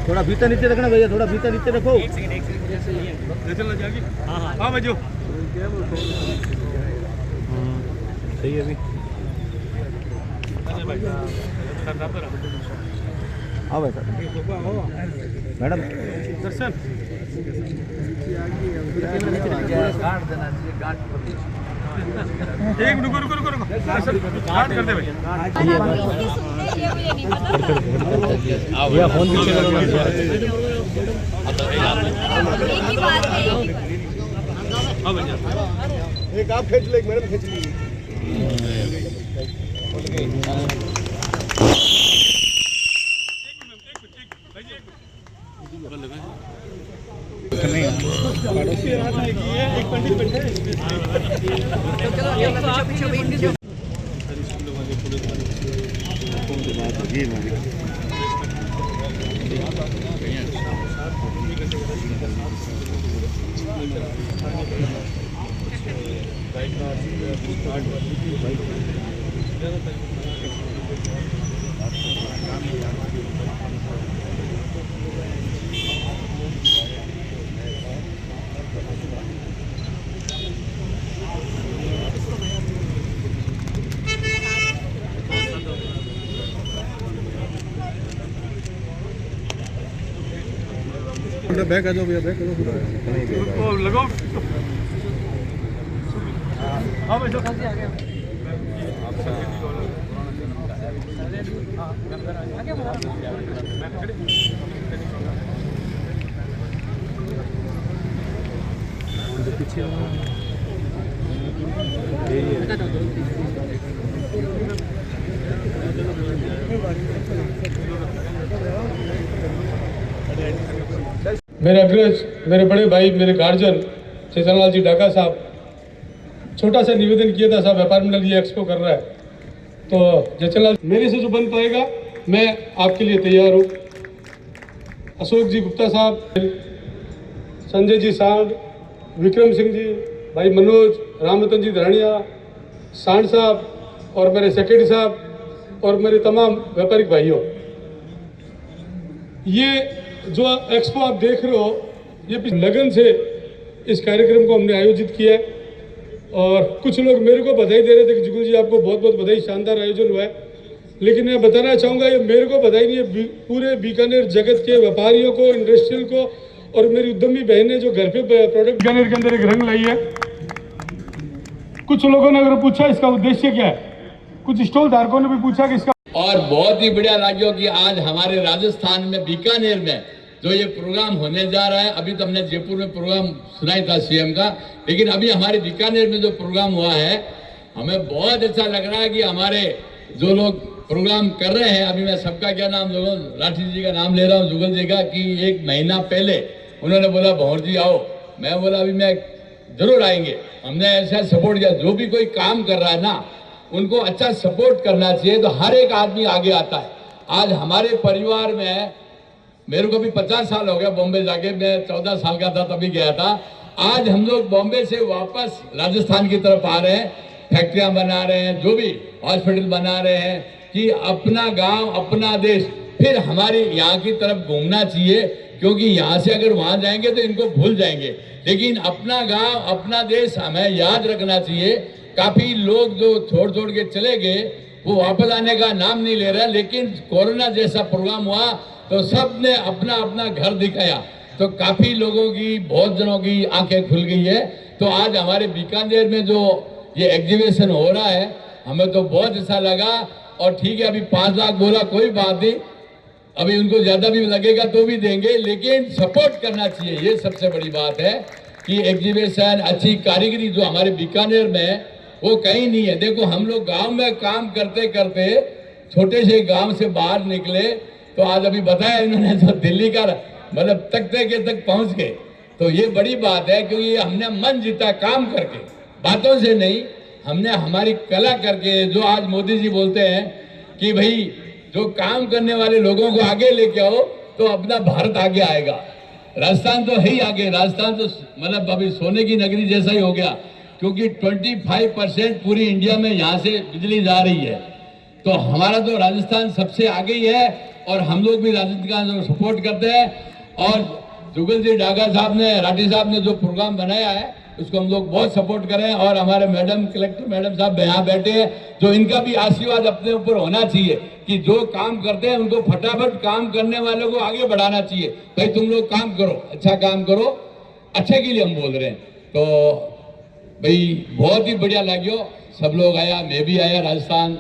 थोड़ा भीतर नीचे रखना भैया, थोड़ा भीतर नीचे रखो। हाँ भाई जो सही है अभी। हाँ भाई साहब मैडम दर्शन एक रुको रुको रुको रुको गार्ड कर दे भाई। फोन पीछे एक आप खींच ले, मैडम खींच लीजिए। एक पंडित बैठे बैग आ जाओ भैया, बैग करो लगाओ। हाँ भाई साहब आ गया। पीछे मेरे अग्रज, मेरे बड़े भाई, मेरे गार्जियन चेतनलाल जी डाका साहब, छोटा सा निवेदन किया था साहब, व्यापार मंडल ये एक्सपो कर रहा है, तो चेतनलाल मेरे से जो बन पाएगा मैं आपके लिए तैयार हूँ। अशोक जी गुप्ता साहब, संजय जी सांड, विक्रम सिंह जी, भाई मनोज, रामरतन जी धरानिया, सांड साहब और मेरे सेक्रेटरी साहब और मेरे तमाम व्यापारिक भाइयों, ये जो एक्सपो आप देख रहे हो ये लगन से इस कार्यक्रम को हमने आयोजित किया है। और कुछ लोग मेरे को बधाई दे रहे थे कि जुगल जी आपको बहुत बहुत बधाई, शानदार आयोजन हुआ है। लेकिन मैं बताना चाहूँगा ये मेरे को बधाई नहीं है, पूरे बीकानेर जगत के व्यापारियों को, इंडस्ट्रियल को और मेरी उद्यमी बहनें जो घर पे प्रोडक्ट बीकानेर के अंदर एक रंग लाई है। कुछ लोगों ने अगर पूछा इसका उद्देश्य क्या है, कुछ स्टॉल धारकों ने भी पूछा कि इसका, और बहुत ही बढ़िया लगा कि आज हमारे राजस्थान में बीकानेर में जो ये प्रोग्राम होने जा रहा है। अभी तो हमने जयपुर में प्रोग्राम सुनाई था सीएम का, लेकिन अभी हमारे बीकानेर में जो प्रोग्राम हुआ है हमें बहुत अच्छा लग रहा है कि हमारे जो लोग प्रोग्राम कर रहे हैं, अभी मैं सबका क्या नाम लूँ, राठी जी का नाम ले रहा हूँ, जुगल जी का, कि 1 महीना पहले उन्होंने बोला भौर जी आओ, मैं बोला अभी मैं जरूर आएंगे। हमने ऐसा सपोर्ट किया, जो भी कोई काम कर रहा है ना उनको अच्छा सपोर्ट करना चाहिए, तो हर एक आदमी आगे आता है। आज हमारे परिवार में, मेरे को भी 50 साल हो गया बॉम्बे जाके, मैं 14 साल का था तभी गया था। आज हम लोग बॉम्बे से वापस राजस्थान की तरफ आ रहे हैं, फैक्ट्रियां बना रहे हैं, जो भी हॉस्पिटल बना रहे हैं, कि अपना गांव अपना देश फिर हमारी यहाँ की तरफ घूमना चाहिए, क्योंकि यहाँ से अगर वहाँ जाएंगे तो इनको भूल जाएंगे, लेकिन अपना गांव अपना देश हमें याद रखना चाहिए। काफी लोग जो छोड़ के चले गए वो वापस आने का नाम नहीं ले रहा, लेकिन कोरोना जैसा प्रोग्राम हुआ तो सब ने अपना अपना घर दिखाया, तो काफी लोगों की, बहुत जनों की आंखें खुल गई है। तो आज हमारे बीकानेर में जो ये एग्जीबिशन हो रहा है हमें तो बहुत अच्छा लगा। और ठीक है, अभी 5 लाख बोला, कोई बात नहीं, अभी उनको ज्यादा भी लगेगा तो भी देंगे, लेकिन सपोर्ट करना चाहिए, ये सबसे बड़ी बात है कि एग्जीबिशन, अच्छी कारीगरी जो हमारे बीकानेर में वो कहीं नहीं है। देखो हम लोग गांव में काम करते करते छोटे से गांव से बाहर निकले, तो आज अभी बताया इन्होंने जो दिल्ली का मतलब तख्ते के तक पहुंच गए, तो ये बड़ी बात है, क्योंकि हमने मन जीता काम करके, बातों से नहीं, हमने हमारी कला करके। जो आज मोदी जी बोलते हैं कि भाई जो काम करने वाले लोगों को आगे लेके आओ तो अपना भारत आगे आएगा। राजस्थान तो है ही आगे, राजस्थान तो मतलब अभी सोने की नगरी जैसा ही हो गया, क्योंकि 25% पूरी इंडिया में यहाँ से बिजली जा रही है, तो हमारा तो राजस्थान सबसे आगे ही है। और हम लोग भी राजनीति का सपोर्ट करते हैं। और जुगल जी डागा साहब ने, राठी साहब ने जो प्रोग्राम बनाया है उसको हम लोग बहुत सपोर्ट करें। और हमारे मैडम, कलेक्टर मैडम साहब यहाँ बैठे हैं, जो इनका भी आशीर्वाद अपने ऊपर होना चाहिए कि जो काम करते हैं उनको फटाफट काम करने वालों को आगे बढ़ाना चाहिए। भाई तुम लोग काम करो, अच्छा काम करो, अच्छे के लिए हम बोल रहे हैं। तो भाई बहुत ही बढ़िया लगे, सब लोग आया, मैं भी आया राजस्थान।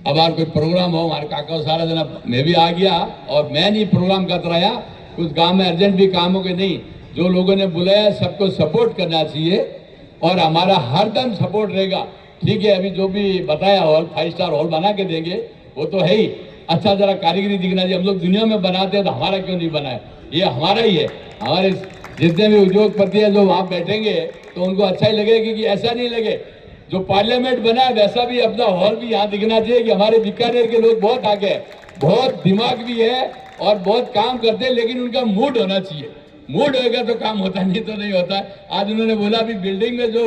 अब और कोई प्रोग्राम हो, हमारे काका सारा दिन मैं भी आ गया और मैं नहीं प्रोग्राम करता रहा। कुछ गांव में अर्जेंट भी काम हो गए, नहीं, जो लोगों ने बुलाया सबको सपोर्ट करना चाहिए और हमारा हरदम सपोर्ट रहेगा। ठीक है, अभी जो भी बताया हॉल 5 स्टार हॉल बना के देंगे वो तो है ही, अच्छा जरा कारीगरी दिखना चाहिए। हम लोग दुनिया में बनाते हैं तो हमारा क्यों नहीं बनाया, ये हमारा ही है। हमारे जितने भी उद्योगपति है जो वहाँ बैठेंगे तो उनको अच्छा ही लगेगा कि ऐसा नहीं लगे जो पार्लियामेंट बना है वैसा भी अपना हॉल भी यहाँ दिखना चाहिए कि हमारे बीकानेर के लोग बहुत आगे हैं, बहुत दिमाग भी है और बहुत काम करते हैं, लेकिन उनका मूड होना चाहिए। मूड होगा तो काम होता, नहीं तो नहीं होता। आज उन्होंने बोला अभी बिल्डिंग में जो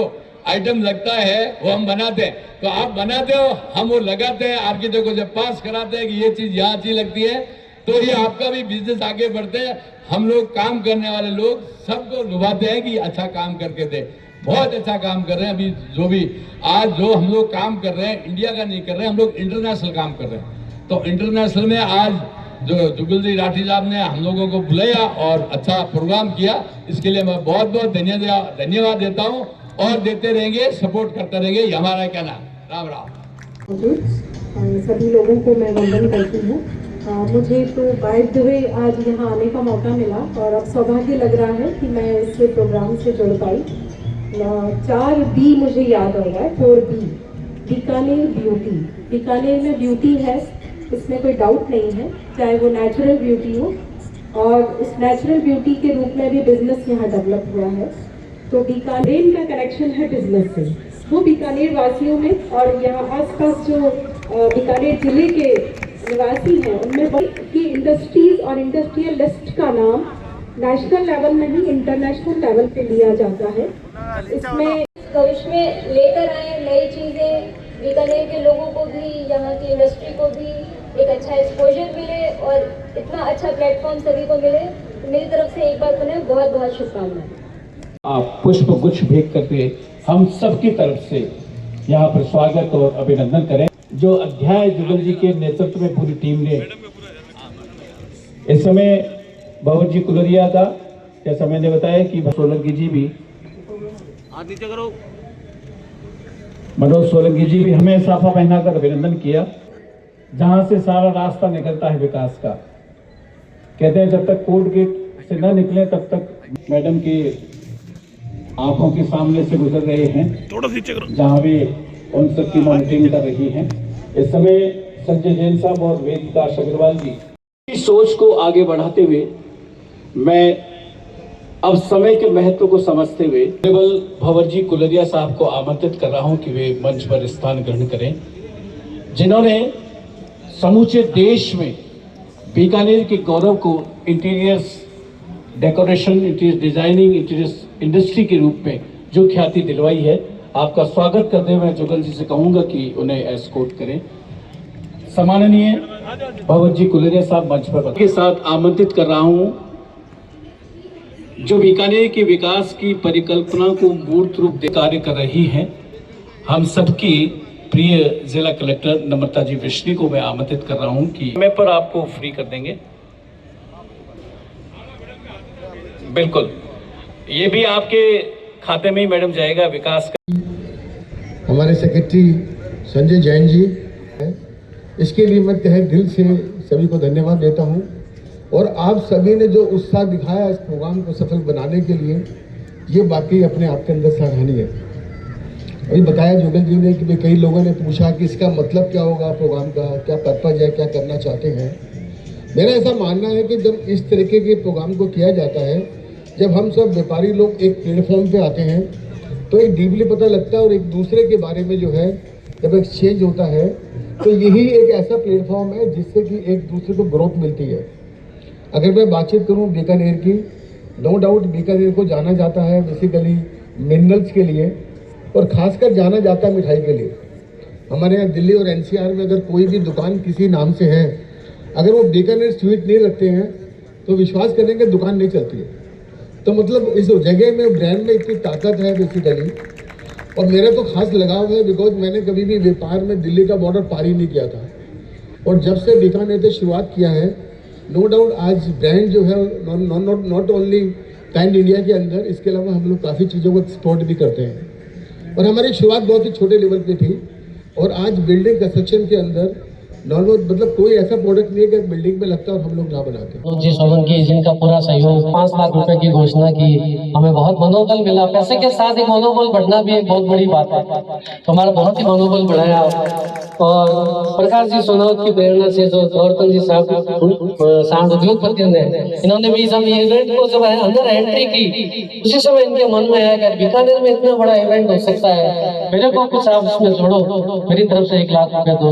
आइटम लगता है वो हम बनाते हैं, तो आप बनाते हो, हम वो लगाते हैं, आर्किटेक्ट को जब पास कराते हैं कि ये चीज यहाँ अच्छी लगती है तो ये आपका भी बिजनेस आगे बढ़ते हैं। हम लोग काम करने वाले लोग सबको लुभाते हैं कि अच्छा काम करके दे, बहुत अच्छा काम कर रहे हैं। अभी जो भी आज जो हम लोग काम कर रहे हैं इंडिया का नहीं कर रहे हैं, हम लोग इंटरनेशनल काम कर रहे हैं। तो इंटरनेशनल में आज जो जुगल जी राठी साहब ने हम लोगों को बुलाया और अच्छा प्रोग्राम किया, इसके लिए मैं बहुत बहुत धन्यवाद देता हूँ और देते रहेंगे, सपोर्ट करते रहेंगे, ये हमारा कहना। राम राम। सभी लोगों को मैं वंदन करती हूँ। मुझे तो बाय द वे आज यहाँ आने का मौका मिला और अब सौभाग्य लग रहा है कि मैं इस प्रोग्राम से जुड़ पाई। 4B मुझे याद आ रहा है, 4B, बीकानेर ब्यूटी। बीकानेर में ब्यूटी है, इसमें कोई डाउट नहीं है, चाहे वो नेचुरल ब्यूटी हो, और उस नेचुरल ब्यूटी के रूप में भी बिजनेस यहाँ डेवलप हुआ है। तो बीकानेर का कनेक्शन है बिजनेस से, वो बीकानेर वासियों में और यहाँ आसपास जो बीकानेर जिले के निवासी हैं उनमें की इंडस्ट्रीज और इंडस्ट्रियल लिस्ट का नाम नेशनल लेवल में ही इंटरनेशनल लेवल पे लिया जाता है। इसमें भविष्य में लेकर आए नई चीज़ें, बीकानेर के लोगों को भी, यहाँ की इंडस्ट्री को भी एक अच्छा एक्सपोजर मिले और इतना अच्छा प्लेटफॉर्म सभी को मिले। तो मेरी तरफ से एक बार पुनः बहुत बहुत शुभकामनाएं। आप पुष्प गुच्छ भेंट करके हम सबकी तरफ से यहाँ पर स्वागत और अभिनंदन करें। जो अध्याय जुगल जी के नेतृत्व में पूरी टीम ने इस समय भवर जी कुलरिया का, जैसा मैंने बताया कि सोलंकी जी भी, मनोज सोलंकी जी भी हमें साफा पहनाकर अभिनंदन किया। जहां से सारा रास्ता निकलता है विकास का, कहते हैं जब तक कोर्ट गेट से न निकले तब तक मैडम की आंखों के सामने से गुजर रहे हैं, जहां भी उन सबकी मॉनिटरिंग कर रही हैं। इस समय संजय जैन साहब और वेदिका अग्रवाल जी की सोच को आगे बढ़ाते हुए मैं अब समय के महत्व को समझते हुए केवल भवर जी कुलरिया साहब को आमंत्रित कर रहा हूं कि वे मंच पर स्थान ग्रहण करें, जिन्होंने समूचे देश में बीकानेर के गौरव को interiors decoration, interior designing, interior industry के रूप में जो ख्याति दिलवाई है। आपका स्वागत करते हुए मैं जुगल जी से कहूंगा कि उन्हें एस्कॉर्ट करें। सम्माननीय भवर जी कुलरिया साहब मंच पर के साथ आमंत्रित कर रहा हूं, जो बीकानेर के विकास की परिकल्पना को मूर्त रूप दे कार्य कर रही हैं, हम सबकी प्रिय जिला कलेक्टर नम्रता जी विष्णु को मैं आमंत्रित कर रहा हूं कि समय पर आपको फ्री कर देंगे। बिल्कुल, ये भी आपके खाते में ही मैडम जाएगा विकास का। हमारे सेक्रेटरी संजय जैन जी, इसके लिए मैं तहे दिल से सभी को धन्यवाद देता हूं। और आप सभी ने जो उत्साह दिखाया इस प्रोग्राम को सफल बनाने के लिए, ये बाकी अपने आप के अंदर सराहनीय है। अभी बताया जुगल जी ने कि कई लोगों ने पूछा कि इसका मतलब क्या होगा, प्रोग्राम का क्या पर्पज है, क्या करना चाहते हैं। मेरा ऐसा मानना है कि जब इस तरीके के प्रोग्राम को किया जाता है, जब हम सब व्यापारी लोग एक प्लेटफॉर्म पे आते हैं तो एक डीपली पता लगता है और एक दूसरे के बारे में जो है जब एक्सचेंज होता है तो यही एक ऐसा प्लेटफॉर्म है जिससे कि एक दूसरे को ग्रोथ मिलती है। अगर मैं बातचीत करूं बीकानेर की, नो डाउट बीकानेर को जाना जाता है बेसिकली मिनरल्स के लिए और ख़ासकर जाना जाता है मिठाई के लिए। हमारे यहाँ दिल्ली और एनसीआर में अगर कोई भी दुकान किसी नाम से है, अगर वो बीकानेर स्वीट नहीं रखते हैं तो विश्वास करेंगे दुकान नहीं चलती है। तो मतलब इस जगह में ब्रांड में इतनी ताकत है बेसिकली। और मेरा तो खास लगाव है बिकॉज मैंने कभी भी व्यापार में दिल्ली का बॉर्डर पार ही नहीं किया था, और जब से बीकानेर से शुरुआत किया है, नो डाउट आज ब्रांड जो है नॉट ओनली पैन इंडिया के अंदर, इसके अलावा हम लोग काफ़ी चीज़ों को एक्सपोर्ट भी करते हैं। और हमारी शुरुआत बहुत ही छोटे लेवल पे थी, और आज बिल्डिंग कंस्ट्रक्शन के अंदर नॉर्मल मतलब कोई ऐसा प्रोडक्ट नहीं है कि बिल्डिंग में लगता है और हम लोग ना बनाते। जी सोलंकी जिनका पूरा सहयोग, 5 लाख रुपए की घोषणा की, हमें बहुत मनोबल मिला। पैसे के साथ एक मनोबल बढ़ना भी एक बहुत बड़ी बात है, तो हमारा बहुत ही मनोबल बढ़ाया। और प्रकाश जी सोनावत की प्रेरणा से जो गौरतन जी साउंड उद्योगपतियों ने, इन्होंने भी हम इवेंट को जब अंदर एंट्री की, उसी समय इनके मन में आया कि बीकानेर में इतना बड़ा इवेंट हो सकता है, मेरे को कुछ आप उसमें जोड़ो, मेरी तरफ से 1 लाख रुपए दो।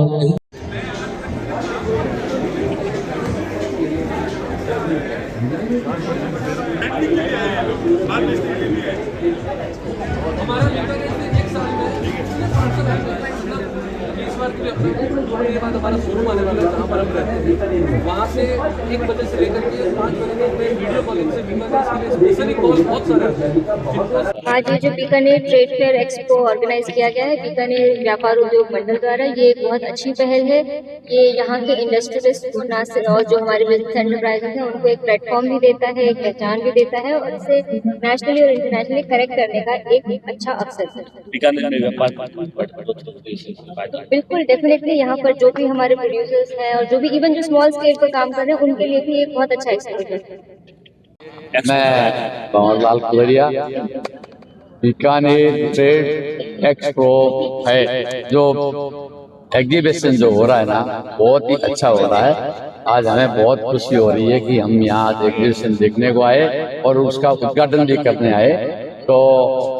हमारा शोरूम आने वाला है जहाँ पर हम रहते हैं, वहाँ से 1 बजे से लेकर के 5 बजे तक वीडियो कॉलिंग से बीकानेर के लिए स्पेशली कॉल बहुत सारे आते हैं। आज ये जो Bikaner trade fair expo organise किया गया है बीकानेर व्यापार उद्योग मंडल द्वारा, ये एक बहुत अच्छी पहल है। ये यहाँ के इंडस्ट्रियलिस्ट और जो हमारे बिजनेस एंटरप्राइजेज हैं उनको एक प्लेटफॉर्म भी देता है, एक पहचान भी देता है, और इसे नेशनली और इंटरनेशनली करेक्ट करने का एक अच्छा अवसर है। बिल्कुल डेफिनेटली यहाँ पर जो भी हमारे प्रोड्यूसर्स हैं और जो भी इवन जो स्मॉल स्केल पर काम कर रहे हैं उनके लिए भी एक बहुत अच्छा एक्सपोजर है। मैं भंवरलाल कुलरिया, बीकानेर ट्रेड एक्सपो है जो एग्जीबिशन जो हो रहा है ना, बहुत ही अच्छा हो रहा है। आज हमें बहुत खुशी हो रही है कि हम यहाँ एग्जीबिशन देखने को आए और उसका उद्घाटन भी करने आए। तो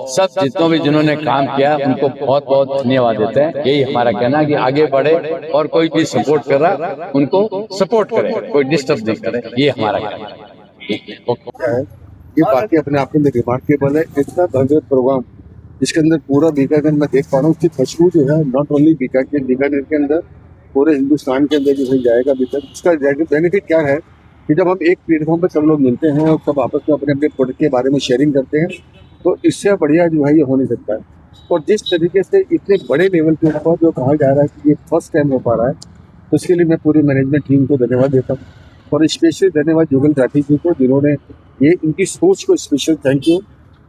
सब जितनों भी जिन्होंने काम किया उनको बहुत बहुत धन्यवाद देते हैं। यही हमारा कहना है कि आगे बढ़े और कोई भी सपोर्ट कर रहा उनको सपोर्ट करे, कोई डिस्टर्ब नहीं करे, ये हमारा कहना है। ये बाकी अपने आप में रिमार्केबल है। इतना भव्य प्रोग्राम जिसके अंदर पूरा बीकानेर में देख पा रहा हूँ, उसकी खुशबू जो है नॉट ओनली बीकानेर के अंदर, पूरे हिंदुस्तान के अंदर जो है जाएगा बीकानेर। उसका बेनिफिट क्या है कि जब हम एक प्लेटफॉर्म पर सब लोग मिलते हैं और सब आपस में अपने अपने प्रोडक्ट के बारे में शेयरिंग करते हैं, तो इससे बढ़िया जो है ये हो नहीं सकता है। और जिस तरीके से इतने बड़े लेवल के ऊपर जो कहा जा रहा है कि ये फर्स्ट टाइम हो पा रहा है, तो उसके लिए मैं पूरी मैनेजमेंट टीम को धन्यवाद देता हूँ। और स्पेशली धन्यवाद जुगल राठी जी को, जिन्होंने ये इनकी सोच को स्पेशल थैंक यू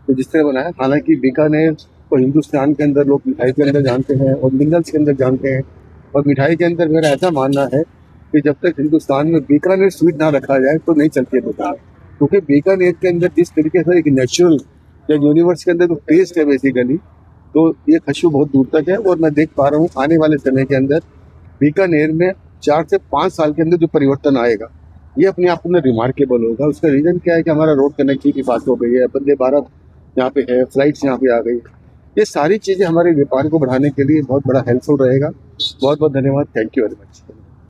तो जिस तरह बनाया। हालांकि बीकानेर को हिंदुस्तान के अंदर लोग मिठाई के अंदर जानते हैं और मिनरल्स के अंदर जानते हैं, और मिठाई के अंदर मेरा ऐसा मानना है कि जब तक हिंदुस्तान में बीकानेर स्वीट ना रखा जाए तो नहीं चलती है दुकान। क्योंकि बीकानेर के अंदर जिस तरीके से एक नेचुरल या यूनिवर्स के अंदर जो टेस्ट है बेसिकली, तो ये खुशबू बहुत दूर तक है। और मैं देख पा रहा हूँ आने वाले समय के अंदर बीकानेर में 4 से 5 साल के अंदर जो परिवर्तन आएगा ये अपने आप में रिमार्केबल होगा। उसका रीज़न क्या है कि हमारा रोड कनेक्टिविटी फास्ट हो गई है, वंदे भारत यहाँ पे है, फ्लाइट्स यहाँ पे आ गई। ये सारी चीज़ें हमारे व्यापार को बढ़ाने के लिए बहुत बड़ा हेल्पफुल रहेगा। बहुत बहुत धन्यवाद, थैंक यू वेरी मच।